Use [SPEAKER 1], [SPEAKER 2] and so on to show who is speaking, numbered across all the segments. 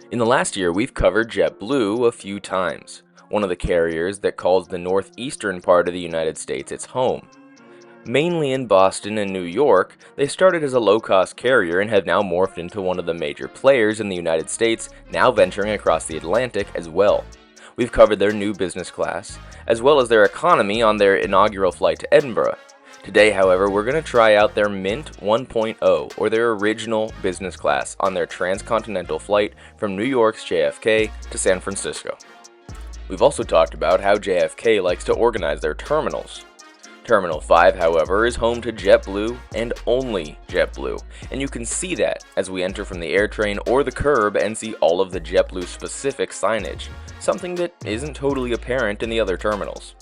[SPEAKER 1] In the last year, we've covered JetBlue a few times, one of the carriers that calls the northeastern part of the United States its home. Mainly in Boston and New York, they started as a low-cost carrier and have now morphed into one of the major players in the United States, now venturing across the Atlantic as well. We've covered their new business class, as well as their economy on their inaugural flight to Edinburgh. Today, however, we're going to try out their Mint 1.0, or their original business class, on their transcontinental flight from New York's JFK to San Francisco. We've also talked about how JFK likes to organize their terminals. Terminal 5, however, is home to JetBlue and only JetBlue, and you can see that as we enter from the AirTrain or the curb and see all of the JetBlue specific signage, something that isn't totally apparent in the other terminals.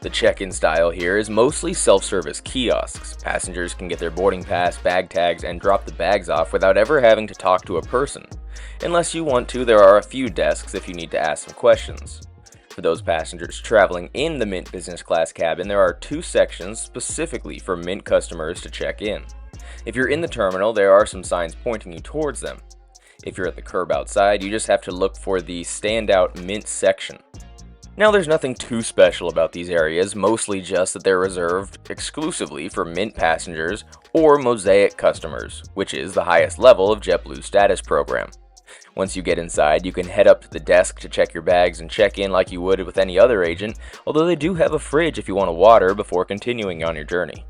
[SPEAKER 1] The check-in style here is mostly self-service kiosks. Passengers can get their boarding pass, bag tags, and drop the bags off without ever having to talk to a person. Unless you want to, there are a few desks if you need to ask some questions. For those passengers traveling in the Mint business class cabin, there are two sections specifically for Mint customers to check in. If you're in the terminal, there are some signs pointing you towards them. If you're at the curb outside, you just have to look for the standout Mint section. Now, there's nothing too special about these areas, mostly just that they're reserved exclusively for Mint passengers or Mosaic customers, which is the highest level of JetBlue's status program. Once you get inside, you can head up to the desk to check your bags and check in like you would with any other agent, although they do have a fridge if you want water before continuing on your journey.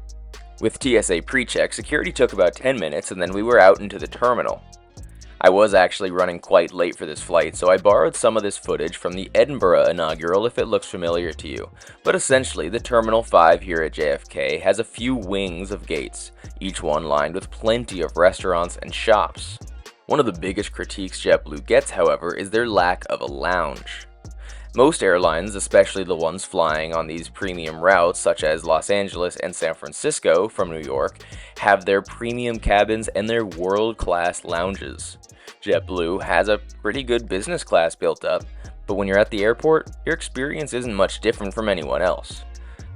[SPEAKER 1] With TSA pre-check, security took about 10 minutes and then we were out into the terminal. I was actually running quite late for this flight, so I borrowed some of this footage from the Edinburgh inaugural if it looks familiar to you. But essentially, the Terminal 5 here at JFK has a few wings of gates, each one lined with plenty of restaurants and shops. One of the biggest critiques JetBlue gets, however, is their lack of a lounge. Most airlines, especially the ones flying on these premium routes such as Los Angeles and San Francisco from New York, have their premium cabins and their world-class lounges. JetBlue has a pretty good business class built up, but when you're at the airport, your experience isn't much different from anyone else.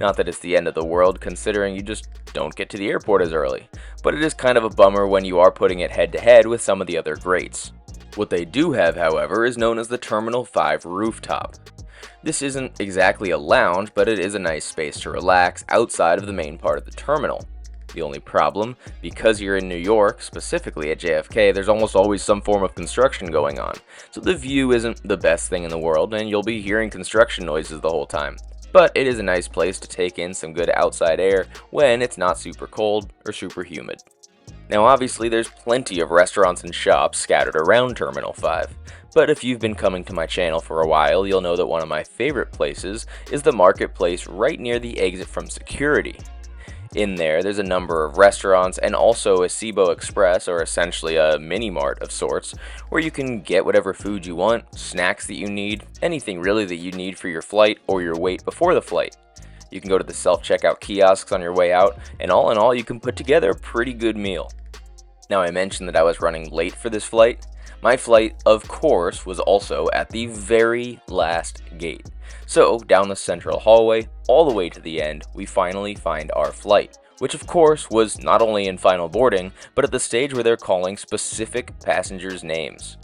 [SPEAKER 1] Not that it's the end of the world considering you just don't get to the airport as early, but it is kind of a bummer when you are putting it head-to-head with some of the other greats. What they do have, however, is known as the Terminal 5 rooftop. This isn't exactly a lounge, but it is a nice space to relax outside of the main part of the terminal. The only problem, because you're in New York, specifically at JFK, there's almost always some form of construction going on, so the view isn't the best thing in the world and you'll be hearing construction noises the whole time. But it is a nice place to take in some good outside air when it's not super cold or super humid. Now obviously there's plenty of restaurants and shops scattered around Terminal 5, but if you've been coming to my channel for a while, you'll know that one of my favorite places is the marketplace right near the exit from security. In there's a number of restaurants and also a SEBO Express, or essentially a mini-mart of sorts, where you can get whatever food you want, snacks that you need, anything really that you need for your flight or your wait before the flight. You can go to the self-checkout kiosks on your way out, and all in all, you can put together a pretty good meal. Now, I mentioned that I was running late for this flight. My flight, of course, was also at the very last gate. So, down the central hallway, all the way to the end, we finally find our flight, which of course was not only in final boarding, but at the stage where they're calling specific passengers' names.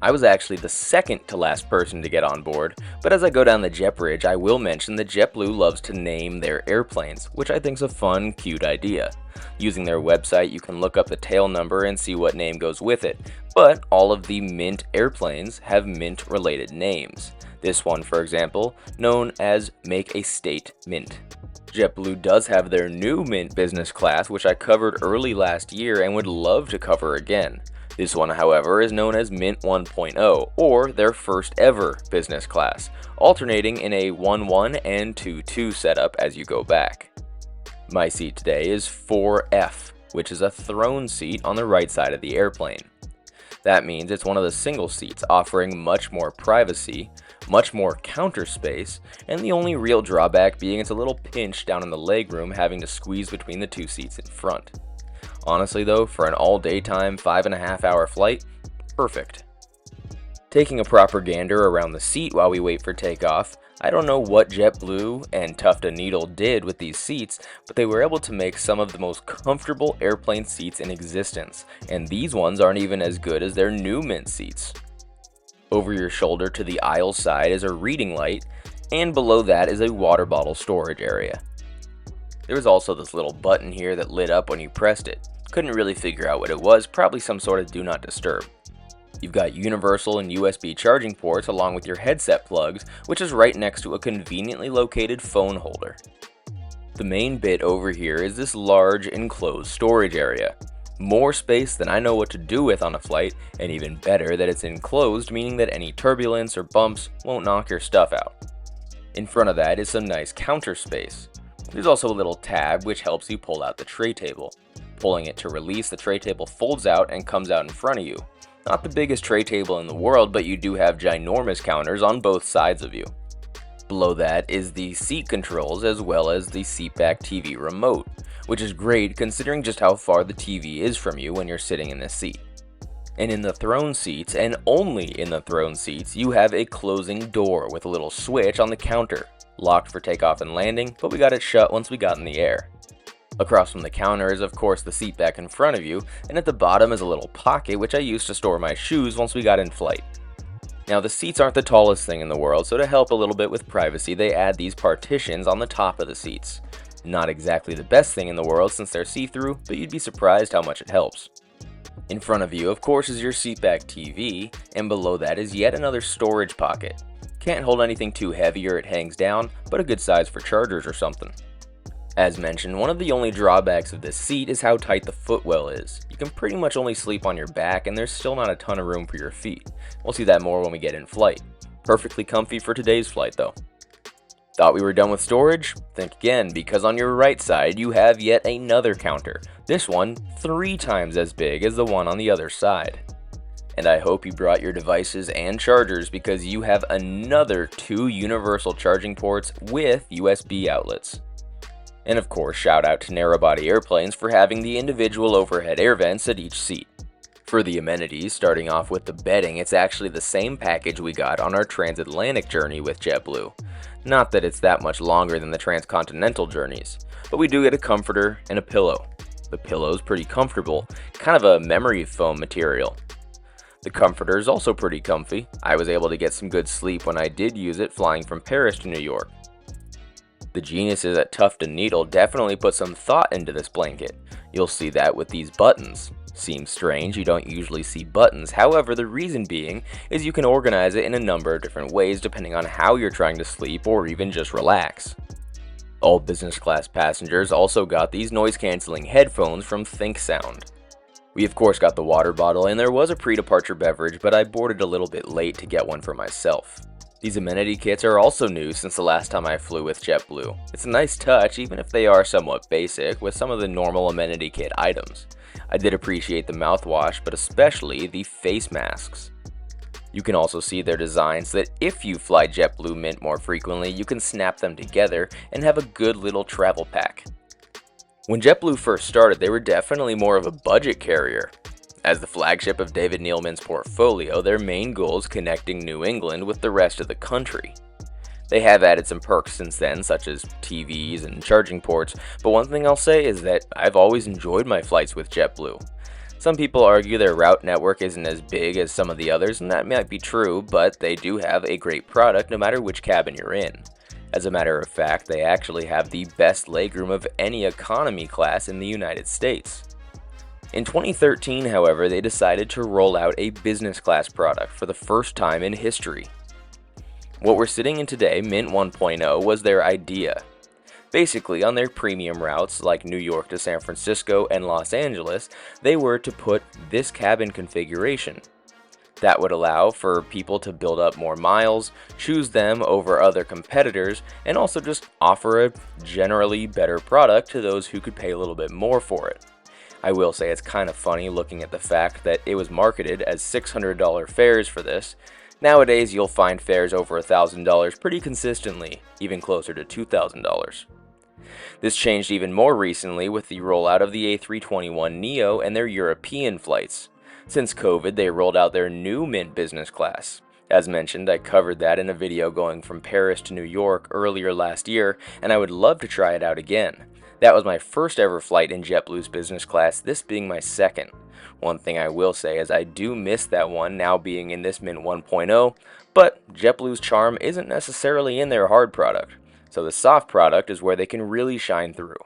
[SPEAKER 1] I was actually the second to last person to get on board, but as I go down the jet bridge, I will mention that JetBlue loves to name their airplanes, which I think is a fun, cute idea. Using their website, you can look up the tail number and see what name goes with it, but all of the Mint airplanes have Mint-related names. This one, for example, known as Make a State Mint. JetBlue does have their new Mint business class, which I covered early last year and would love to cover again. This one, however, is known as Mint 1.0, or their first ever business class, alternating in a 1-1 and 2-2 setup as you go back. My seat today is 4F, which is a throne seat on the right side of the airplane. That means it's one of the single seats, offering much more privacy, much more counter space, and the only real drawback being it's a little pinch down in the legroom, having to squeeze between the two seats in front. Honestly though, for an all-daytime 5.5-hour flight, perfect. Taking a proper gander around the seat while we wait for takeoff, I don't know what JetBlue and Tufta Needle did with these seats, but they were able to make some of the most comfortable airplane seats in existence, and these ones aren't even as good as their new Mint seats. Over your shoulder to the aisle side is a reading light, and below that is a water bottle storage area. There was also this little button here that lit up when you pressed it. Couldn't really figure out what it was, probably some sort of do not disturb. You've got universal and USB charging ports along with your headset plugs, which is right next to a conveniently located phone holder. The main bit over here is this large enclosed storage area. More space than I know what to do with on a flight, and even better that it's enclosed, meaning that any turbulence or bumps won't knock your stuff out. In front of that is some nice counter space. There's also a little tab which helps you pull out the tray table. Pulling it to release, the tray table folds out and comes out in front of you. Not the biggest tray table in the world, but you do have ginormous counters on both sides of you. Below that is the seat controls as well as the seatback TV remote, which is great considering just how far the TV is from you when you're sitting in this seat. And in the throne seats, and only in the throne seats, you have a closing door with a little switch on the counter. Locked for takeoff and landing, but we got it shut once we got in the air. Across from the counter is of course the seat back in front of you, and at the bottom is a little pocket which I used to store my shoes once we got in flight. Now the seats aren't the tallest thing in the world, so to help a little bit with privacy they add these partitions on the top of the seats. Not exactly the best thing in the world since they're see-through, but you'd be surprised how much it helps. In front of you of course is your seatback TV, and below that is yet another storage pocket. Can't hold anything too heavy or it hangs down, but a good size for chargers or something. As mentioned, one of the only drawbacks of this seat is how tight the footwell is. You can pretty much only sleep on your back and there's still not a ton of room for your feet. We'll see that more when we get in flight. Perfectly comfy for today's flight though. Thought we were done with storage? Think again, because on your right side you have yet another counter. This one 3 times as big as the one on the other side. And I hope you brought your devices and chargers because you have another 2 universal charging ports with USB outlets. And of course, shout out to narrow-body airplanes for having the individual overhead air vents at each seat. For the amenities, starting off with the bedding, it's actually the same package we got on our transatlantic journey with JetBlue. Not that it's that much longer than the transcontinental journeys, but we do get a comforter and a pillow. The pillow's pretty comfortable, kind of a memory foam material. The comforter is also pretty comfy. I was able to get some good sleep when I did use it flying from Paris to New York. The geniuses at Tuft & Needle definitely put some thought into this blanket. You'll see that with these buttons. Seems strange, you don't usually see buttons, however the reason being is you can organize it in a number of different ways depending on how you're trying to sleep or even just relax. All business class passengers also got these noise cancelling headphones from Think Sound. We of course got the water bottle and there was a pre-departure beverage, but I boarded a little bit late to get one for myself. These amenity kits are also new since the last time I flew with JetBlue. It's a nice touch even if they are somewhat basic with some of the normal amenity kit items. I did appreciate the mouthwash, but especially the face masks. You can also see their designs that if you fly JetBlue Mint more frequently, you can snap them together and have a good little travel pack. When JetBlue first started, they were definitely more of a budget carrier. As the flagship of David Neeleman's portfolio, their main goal is connecting New England with the rest of the country. They have added some perks since then, such as TVs and charging ports, but one thing I'll say is that I've always enjoyed my flights with JetBlue. Some people argue their route network isn't as big as some of the others, and that might be true, but they do have a great product no matter which cabin you're in. As a matter of fact, they actually have the best legroom of any economy class in the United States. In 2013, however, they decided to roll out a business class product for the first time in history. What we're sitting in today, Mint 1.0, was their idea. Basically, on their premium routes like New York to San Francisco and Los Angeles, they were to put this cabin configuration. That would allow for people to build up more miles, choose them over other competitors, and also just offer a generally better product to those who could pay a little bit more for it. I will say it's kind of funny looking at the fact that it was marketed as $600 fares for this. Nowadays, you'll find fares over $1,000 pretty consistently, even closer to $2,000. This changed even more recently with the rollout of the A321neo and their European flights. Since COVID, they rolled out their new Mint business class. As mentioned, I covered that in a video going from Paris to New York earlier last year, and I would love to try it out again. That was my first ever flight in JetBlue's business class, this being my second. One thing I will say is I do miss that one now being in this Mint 1.0, but JetBlue's charm isn't necessarily in their hard product, so the soft product is where they can really shine through.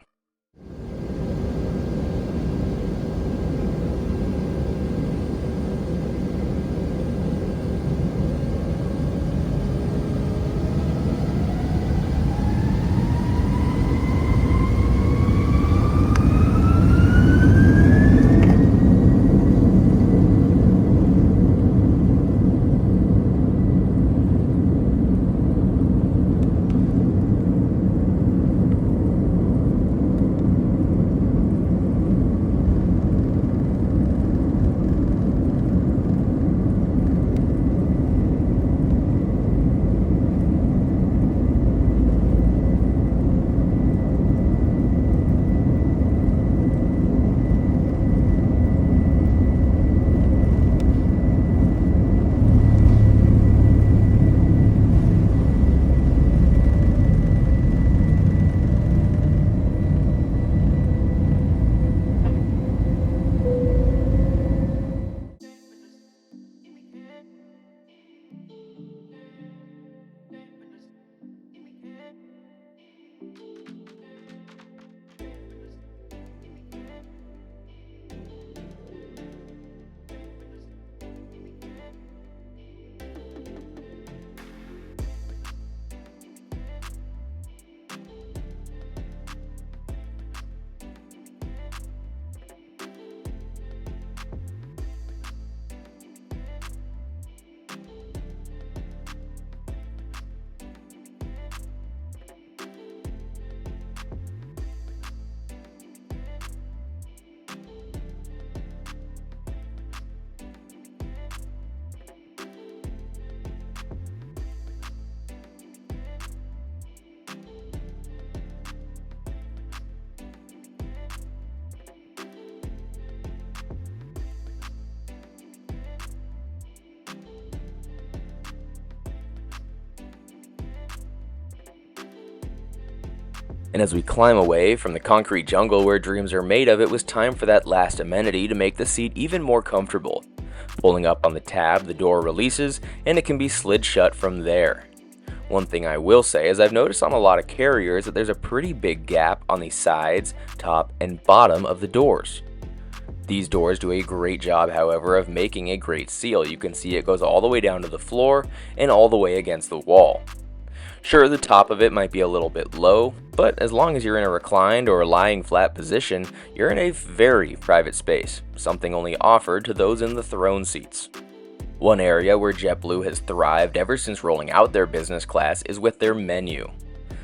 [SPEAKER 1] And as we climb away from the concrete jungle where dreams are made of, it was time for that last amenity to make the seat even more comfortable. Pulling up on the tab, the door releases, and it can be slid shut from there. One thing I will say is I've noticed on a lot of carriers that there's a pretty big gap on the sides, top, and bottom of the doors. These doors do a great job, however, of making a great seal. You can see it goes all the way down to the floor and all the way against the wall. Sure, the top of it might be a little bit low, but as long as you're in a reclined or lying flat position, you're in a very private space, something only offered to those in the throne seats. One area where JetBlue has thrived ever since rolling out their business class is with their menu.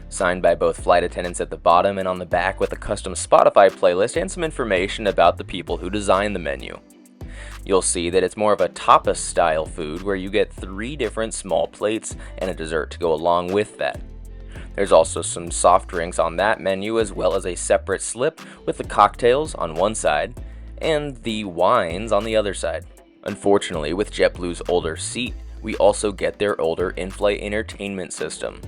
[SPEAKER 1] Signed by both flight attendants at the bottom and on the back with a custom Spotify playlist and some information about the people who designed the menu. You'll see that it's more of a tapas style food where you get 3 different small plates and a dessert to go along with that. There's also some soft drinks on that menu as well as a separate slip with the cocktails on one side and the wines on the other side. Unfortunately, with JetBlue's older seat, we also get their older in-flight entertainment system.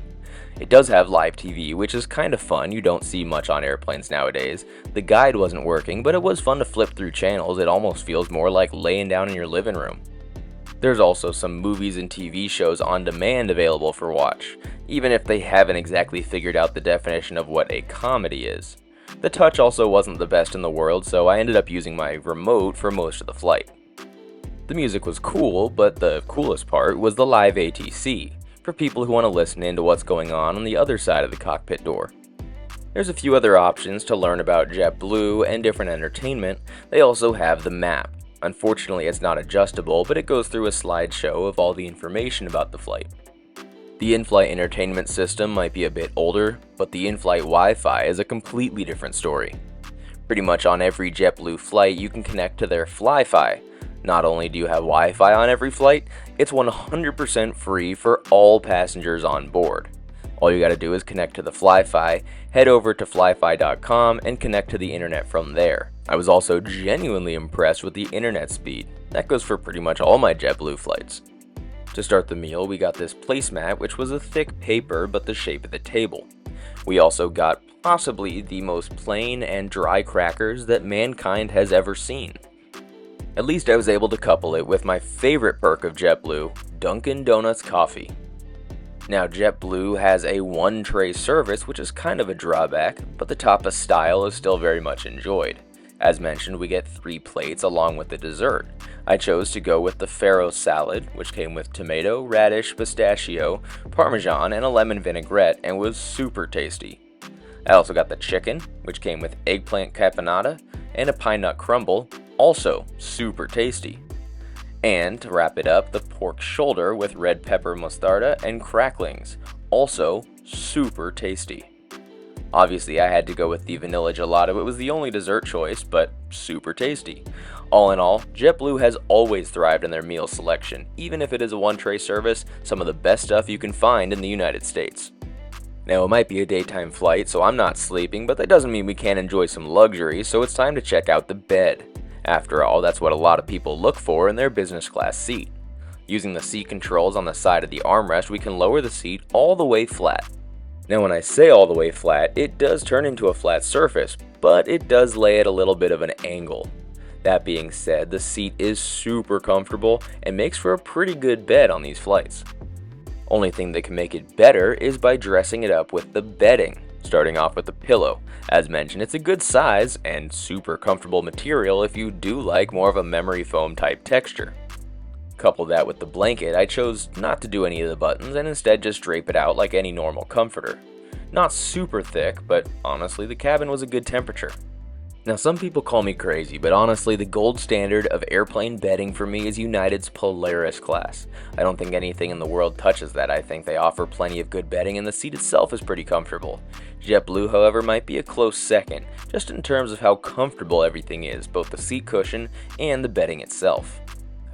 [SPEAKER 1] It does have live TV, which is kind of fun. You don't see much on airplanes nowadays. The guide wasn't working, but it was fun to flip through channels. It almost feels more like laying down in your living room. There's also some movies and TV shows on demand available for watch, even if they haven't exactly figured out the definition of what a comedy is. The touch also wasn't the best in the world, so I ended up using my remote for most of the flight. The music was cool, but the coolest part was the live ATC, for people who want to listen in to what's going on the other side of the cockpit door. There's a few other options to learn about JetBlue and different entertainment. They also have the map. Unfortunately, it's not adjustable, but it goes through a slideshow of all the information about the flight. The in-flight entertainment system might be a bit older, but the in-flight Wi-Fi is a completely different story. Pretty much on every JetBlue flight, you can connect to their Fly-Fi. Not only do you have Wi-Fi on every flight, it's 100% free for all passengers on board. All you gotta do is connect to the Fly-Fi, head over to flyfi.com and connect to the internet from there. I was also genuinely impressed with the internet speed. That goes for pretty much all my JetBlue flights. To start the meal, we got this placemat, which was a thick paper but the shape of the table. We also got possibly the most plain and dry crackers that mankind has ever seen. At least I was able to couple it with my favorite perk of JetBlue, Dunkin' Donuts coffee. Now, JetBlue has a one-tray service, which is kind of a drawback, but the tapas style is still very much enjoyed. As mentioned, we get 3 plates along with the dessert. I chose to go with the farro salad, which came with tomato, radish, pistachio, parmesan, and a lemon vinaigrette, and was super tasty. I also got the chicken, which came with eggplant caponata and a pine nut crumble, also super tasty. And to wrap it up, the pork shoulder with red pepper mostarda and cracklings, also super tasty. Obviously, I had to go with the vanilla gelato. It was the only dessert choice, but super tasty. All in all, JetBlue has always thrived in their meal selection. Even if it is a one-tray service, some of the best stuff you can find in the United States. Now, it might be a daytime flight, so I'm not sleeping, but that doesn't mean we can't enjoy some luxury, so it's time to check out the bed. After all, that's what a lot of people look for in their business class seat. Using the seat controls on the side of the armrest, we can lower the seat all the way flat. Now, when I say all the way flat, it does turn into a flat surface, but it does lay at a little bit of an angle. That being said, the seat is super comfortable and makes for a pretty good bed on these flights. Only thing that can make it better is by dressing it up with the bedding. Starting off with the pillow. As mentioned, it's a good size and super comfortable material if you do like more of a memory foam type texture. Couple that with the blanket, I chose not to do any of the buttons and instead just drape it out like any normal comforter. Not super thick, but honestly the cabin was a good temperature. Now, some people call me crazy, but honestly the gold standard of airplane bedding for me is United's Polaris class. I don't think anything in the world touches that. I think they offer plenty of good bedding and the seat itself is pretty comfortable. JetBlue, however, might be a close second, just in terms of how comfortable everything is, both the seat cushion and the bedding itself.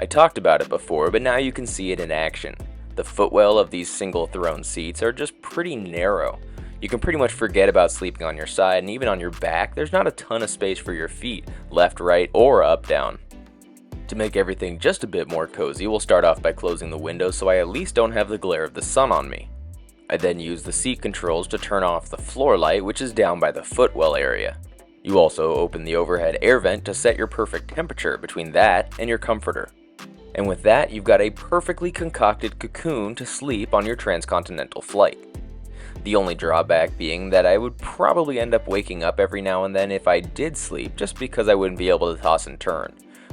[SPEAKER 1] I talked about it before, but now you can see it in action. The footwell of these single throne seats are just pretty narrow. You can pretty much forget about sleeping on your side, and even on your back, there's not a ton of space for your feet, left, right, or up, down. To make everything just a bit more cozy, we'll start off by closing the windows so I at least don't have the glare of the sun on me. I then use the seat controls to turn off the floor light, which is down by the footwell area. You also open the overhead air vent to set your perfect temperature between that and your comforter. And with that, you've got a perfectly concocted cocoon to sleep on your transcontinental flight. The only drawback being that I would probably end up waking up every now and then if I did sleep, just because I wouldn't be able to toss and turn.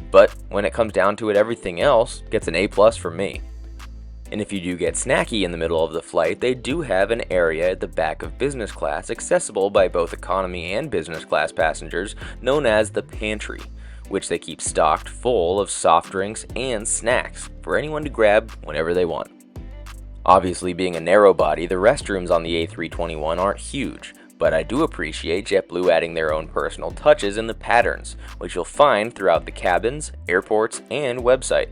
[SPEAKER 1] But when it comes down to it, everything else gets an A+ for me. And if you do get snacky in the middle of the flight, they do have an area at the back of business class accessible by both economy and business class passengers known as the pantry, which they keep stocked full of soft drinks and snacks for anyone to grab whenever they want. Obviously, being a narrow body, the restrooms on the A321 aren't huge, but I do appreciate JetBlue adding their own personal touches in the patterns, which you'll find throughout the cabins, airports, and website.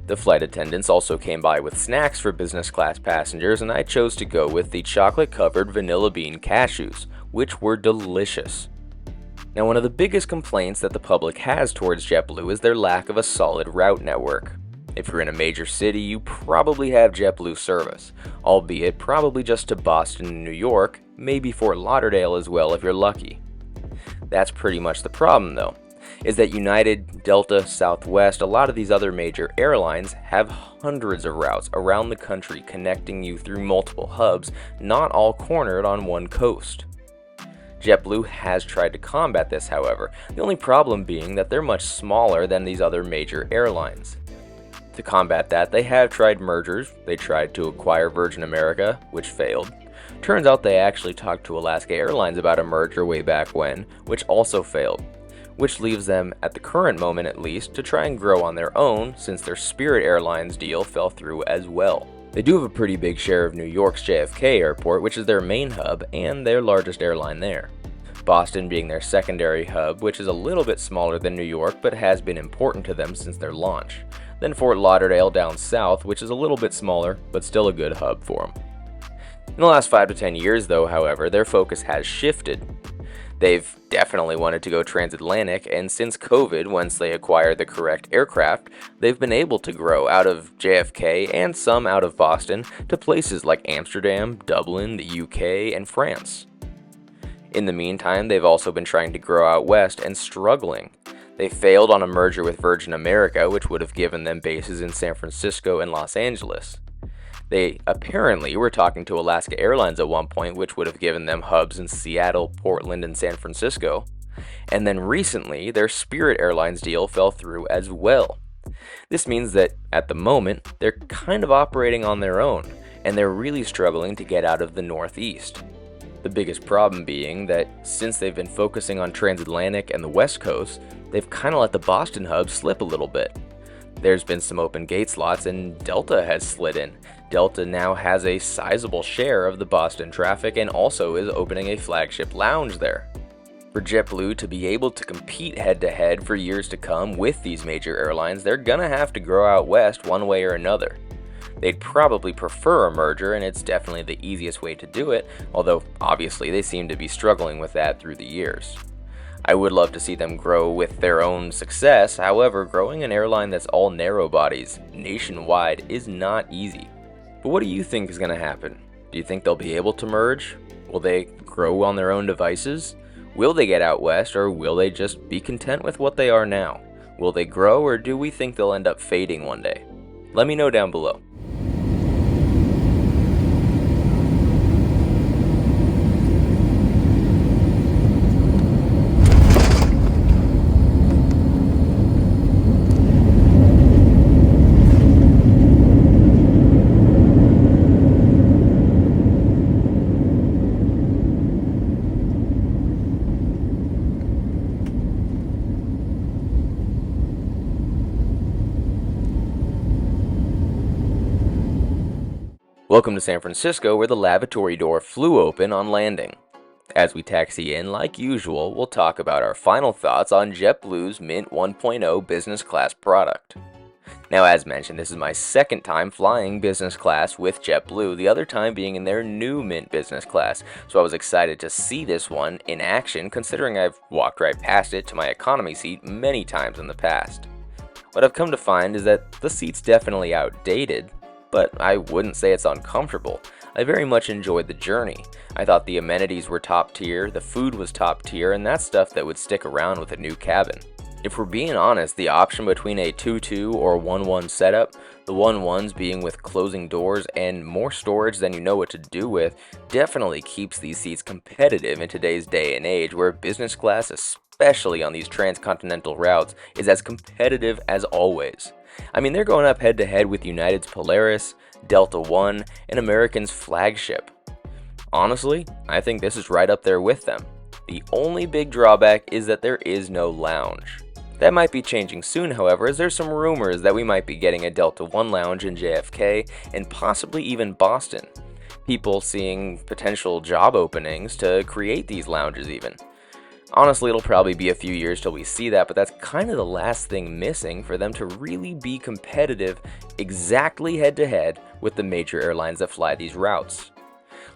[SPEAKER 1] The flight attendants also came by with snacks for business class passengers, and I chose to go with the chocolate-covered vanilla bean cashews, which were delicious. Now, one of the biggest complaints that the public has towards JetBlue is their lack of a solid route network. If you're in a major city, you probably have JetBlue service, albeit probably just to Boston and New York, maybe Fort Lauderdale as well if you're lucky. That's pretty much the problem though, is that United, Delta, Southwest, a lot of these other major airlines have hundreds of routes around the country connecting you through multiple hubs, not all cornered on one coast. JetBlue has tried to combat this, however, the only problem being that they're much smaller than these other major airlines. To combat that, they have tried mergers. They tried to acquire Virgin America, which failed. Turns out they actually talked to Alaska Airlines about a merger way back when, which also failed, which leaves them, at the current moment at least, to try and grow on their own since their Spirit Airlines deal fell through as well. They do have a pretty big share of New York's JFK Airport, which is their main hub and their largest airline there. Boston being their secondary hub, which is a little bit smaller than New York but has been important to them since their launch. Then Fort Lauderdale down south, which is a little bit smaller, but still a good hub for them. In the last 5 to 10 years though, however, their focus has shifted. They've definitely wanted to go transatlantic, and since COVID, once they acquired the correct aircraft, they've been able to grow out of JFK and some out of Boston to places like Amsterdam, Dublin, the UK, and France. In the meantime, they've also been trying to grow out west and struggling. They failed on a merger with Virgin America, which would have given them bases in San Francisco and Los Angeles. They apparently were talking to Alaska Airlines at one point, which would have given them hubs in Seattle, Portland, and San Francisco. And then recently, their Spirit Airlines deal fell through as well. This means that, at the moment, they're kind of operating on their own, and they're really struggling to get out of the Northeast. The biggest problem being that since they've been focusing on transatlantic and the West Coast, they've kind of let the Boston hub slip a little bit. There's been some open gate slots and Delta has slid in. Delta now has a sizable share of the Boston traffic and also is opening a flagship lounge there. For JetBlue to be able to compete head-to-head for years to come with these major airlines, they're gonna have to grow out west one way or another. They'd probably prefer a merger, and it's definitely the easiest way to do it, although obviously they seem to be struggling with that through the years. I would love to see them grow with their own success, however, growing an airline that's all narrow bodies nationwide is not easy. But what do you think is going to happen? Do you think they'll be able to merge? Will they grow on their own devices? Will they get out west, or will they just be content with what they are now? Will they grow, or do we think they'll end up fading one day? Let me know down below. Welcome to San Francisco, where the lavatory door flew open on landing. As we taxi in, like usual, we'll talk about our final thoughts on JetBlue's Mint 1.0 business class product. Now, as mentioned, this is my second time flying business class with JetBlue, the other time being in their new Mint business class, so I was excited to see this one in action, considering I've walked right past it to my economy seat many times in the past. What I've come to find is that the seat's definitely outdated, but I wouldn't say it's uncomfortable. I very much enjoyed the journey. I thought the amenities were top tier, the food was top tier, and that's stuff that would stick around with a new cabin. If we're being honest, the option between a 2-2 or 1-1 setup, the 1-1s being with closing doors and more storage than you know what to do with, definitely keeps these seats competitive in today's day and age, where business class, especially on these transcontinental routes, is as competitive as always. I mean, they're going up head-to-head with United's Polaris, Delta One, and American's Flagship. Honestly, I think this is right up there with them. The only big drawback is that there is no lounge. That might be changing soon, however, as there's some rumors that we might be getting a Delta One lounge in JFK and possibly even Boston. People seeing potential job openings to create these lounges even. Honestly, it'll probably be a few years till we see that, but that's kind of the last thing missing for them to really be competitive exactly head-to-head with the major airlines that fly these routes.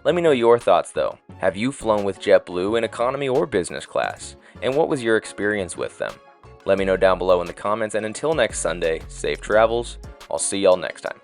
[SPEAKER 1] Let me know your thoughts though. Have you flown with JetBlue in economy or business class? And what was your experience with them? Let me know down below in the comments, and until next Sunday, safe travels. I'll see y'all next time.